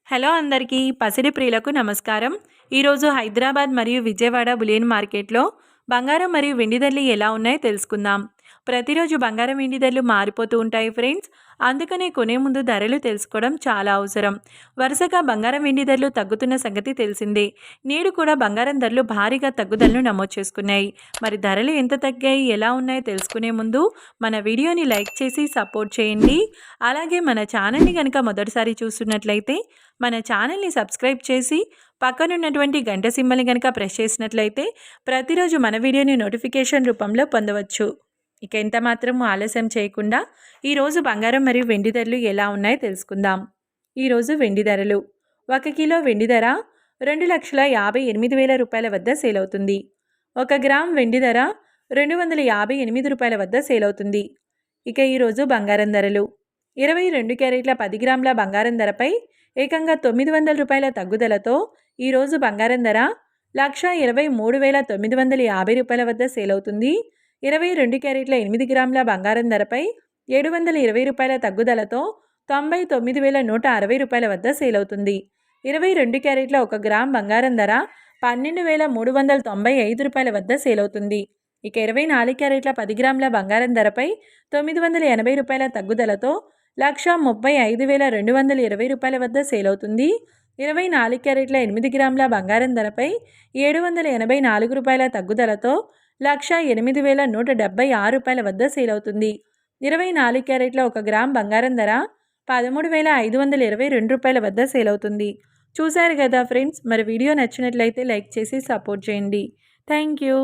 Hello అందరికీ పసిడి ప్రియులకు నమస్కారం. ఈరోజు హైదరాబాద్ మరియు విజయవాడ బులియన్ మార్కెట్లో బంగారం మరియు వెండి ధరలు ఎలా ఉన్నాయో తెలుసుకుందాం. ప్రతిరోజు బంగారం వెండి ధరలు మారిపోతూ ఉంటాయి ఫ్రెండ్స్. అందుకనే కొనే ముందు ధరలు తెలుసుకోవడం చాలా అవసరం. వరుసగా బంగారం వెండి ధరలు తగ్గుతున్న సంగతి తెలిసిందే. నేడు కూడా బంగారం ధరలు భారీగా తగ్గుదలను నమోదు చేసుకున్నాయి. మరి ధరలు ఎంత తగ్గాయి, ఎలా ఉన్నాయో తెలుసుకునే ముందు మన వీడియోని లైక్ చేసి సపోర్ట్ చేయండి. అలాగే మన ఛానల్ని కనుక మొదటిసారి చూస్తున్నట్లయితే మన ఛానల్ని సబ్స్క్రైబ్ చేసి పక్కనున్నటువంటి గంట సింబల్ని కనుక ప్రెస్ చేసినట్లయితే ప్రతిరోజు మన వీడియోని నోటిఫికేషన్ రూపంలో పొందవచ్చు. ఇక ఎంత మాత్రం ఆలస్యం చేయకుండా ఈరోజు బంగారం మరియు వెండి ధరలు ఎలా ఉన్నాయో తెలుసుకుందాం. ఈరోజు వెండి ధరలు: 1 కిలో వెండి ధర 2,58,000 రూపాయల వద్ద సేల్ అవుతుంది. 1 గ్రామ్ వెండి ధర 258 రూపాయల వద్ద సేల్ అవుతుంది. ఇక ఈరోజు బంగారం ధరలు: 22 క్యారెట్ల 10 గ్రాముల బంగారం ధరపై ఏకంగా 900 రూపాయల తగ్గుదలతో ఈరోజు బంగారం ధర 1,23,950 రూపాయల వద్ద సేల్ అవుతుంది. 22 క్యారెట్ల 8 గ్రాముల బంగారం ధరపై 720 రూపాయల తగ్గుదలతో 99,160 రూపాయల వద్ద సేల్ అవుతుంది. 22 క్యారెట్ల 1 గ్రామ్ బంగారం ధర 12,395 రూపాయల వద్ద సేల్ అవుతుంది. ఇక 24 క్యారెట్ల 10 గ్రాముల బంగారం ధరపై 980 రూపాయల తగ్గుదలతో 135,220 రూపాయల వద్ద సేల్ అవుతుంది. 24 క్యారెట్ల 8 గ్రాముల బంగారం ధరపై 784 రూపాయల తగ్గుదలతో 108,176 రూపాయల వద్ద సేల్ అవుతుంది. 24 క్యారెట్ల 1 గ్రామ్ బంగారం ధర 13,522 రూపాయల వద్ద సేల్ అవుతుంది. చూశారు కదా ఫ్రెండ్స్, మరి వీడియో నచ్చినట్లయితే లైక్ చేసి సపోర్ట్ చేయండి. Thank you.